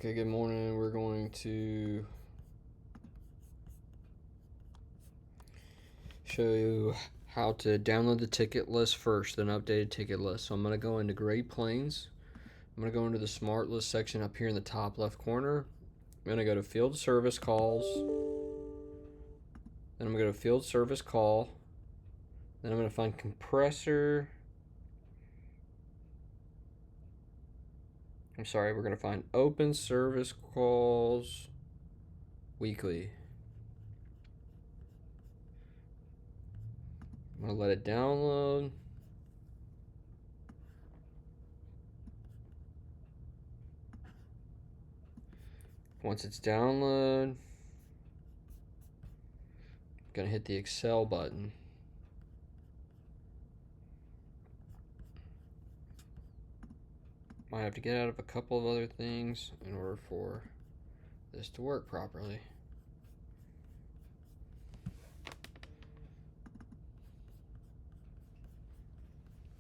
Okay, good morning. We're going to show you how to download the ticket list first, an updated ticket list. So I'm going to go into Great Plains. I'm going to go into the Smart List section up here in the top left corner. I'm going to go to Field Service Calls. Then I'm going to go to Field Service Call. Then I'm going to find Compressor. We're going to find Open Service Calls Weekly. I'm going to let it download. Once it's downloaded, I'm going to hit the Excel button. Might have to get out of a couple of other things in order for this to work properly.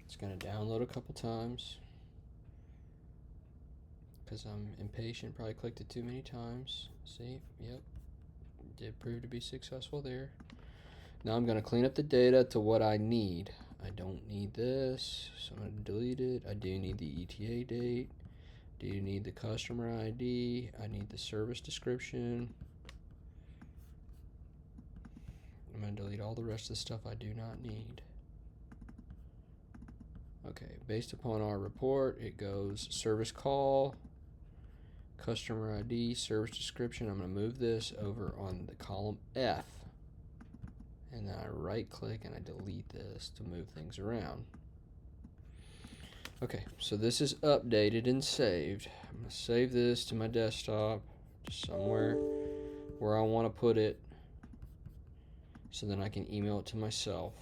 It's going to download a couple times because I'm impatient. Probably clicked it too many times. See? Yep. Did prove to be successful there. Now I'm going to clean up the data to what I need. I don't need this, so I'm going to delete it. I do need the ETA date. Do you need the customer ID? I need the service description. I'm going to delete all the rest of the stuff I do not need. Okay, based upon our report, it goes service call, customer ID, service description. I'm going to move this over on the column F. And then I right click and I delete this to move things around. Okay, so this is updated and saved. I'm going to save this to my desktop, just somewhere where I want to put it, so then I can email it to myself.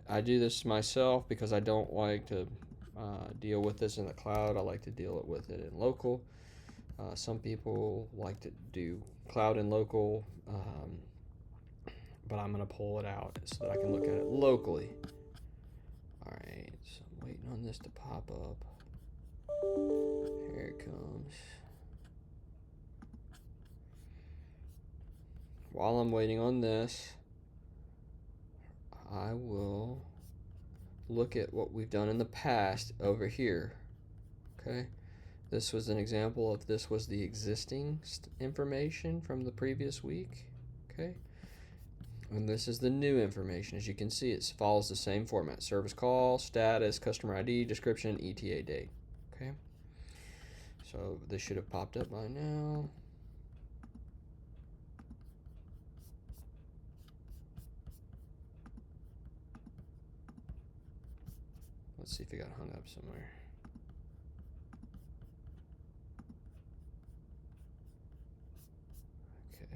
I do this myself because I don't like to deal with this in the cloud. I like to deal with it in local. Some people like to do cloud and local, but I'm going to pull it out so that I can look at it locally. Alright, so I'm waiting on this to pop up. Here it comes. While I'm waiting on this, I will look at what we've done in the past over here. Okay, this was an example of this was the existing information from the previous week. Okay, and this is the new information. As you can see, it follows the same format: service call, status, customer ID, description, ETA date. Okay, so this should have popped up by now. Let's see if it got hung up somewhere. Okay.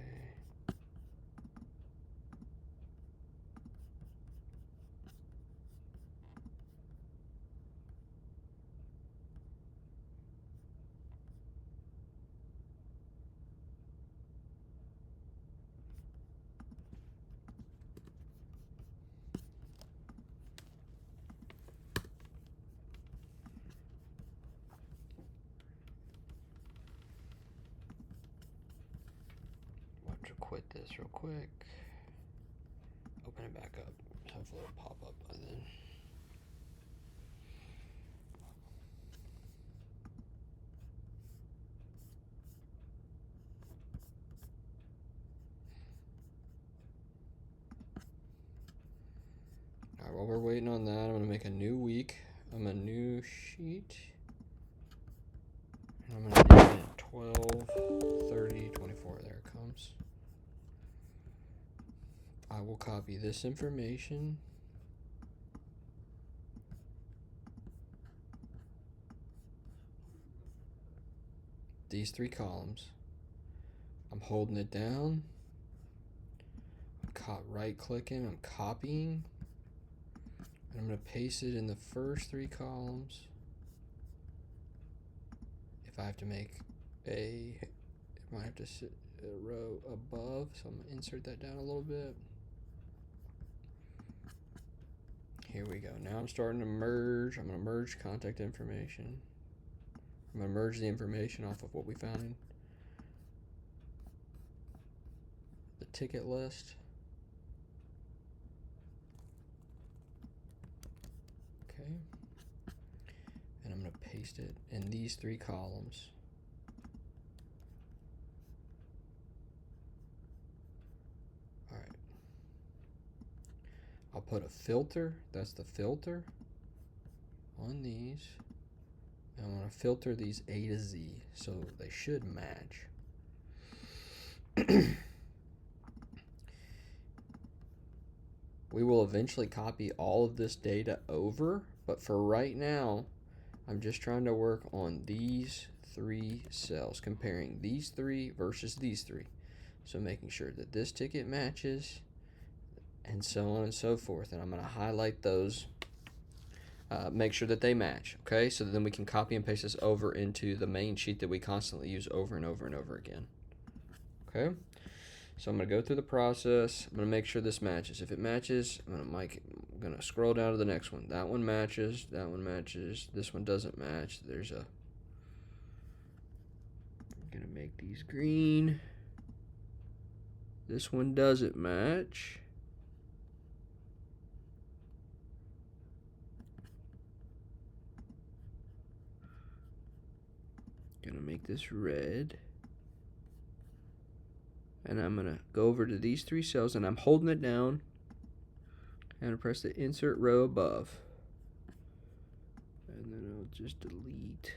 We'll have to quit this real quick. Open it back up. Hopefully it'll pop up by then. Alright, while we're waiting on that, I'm going to make a new week. I'm a new sheet. And I'm going to name it 12/30/24. There it comes. I will copy this information. These three columns. I'm holding it down. I'm right clicking. I'm copying. And I'm going to paste it in the first three columns. If I have to make it might have to sit a row above, so I'm going to insert that down a little bit. Here we go. Now I'm starting to merge. I'm going to merge contact information. I'm going to merge the information off of what we found in the ticket list. Okay. And I'm going to paste it in these 3 columns. All right. I'll put a filter. That's the filter on these. And I'm going to filter these A to Z so they should match. We will eventually copy all of this data over, but for right now, I'm just trying to work on these 3 cells, comparing these 3 versus these 3. So making sure that this ticket matches, and so on and so forth. And I'm going to highlight those, make sure that they match, okay? So then we can copy and paste this over into the main sheet that we constantly use over and over and over again, okay? So I'm going to go through the process. I'm going to make sure this matches. If it matches, I'm going to scroll down to the next one. That one matches. That one matches. This one doesn't match. I'm going to make these green. This one doesn't match. Going to make this red. And I'm going to go over to these 3 cells, and I'm holding it down, and press the insert row above. And then I'll just delete.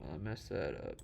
I messed that up.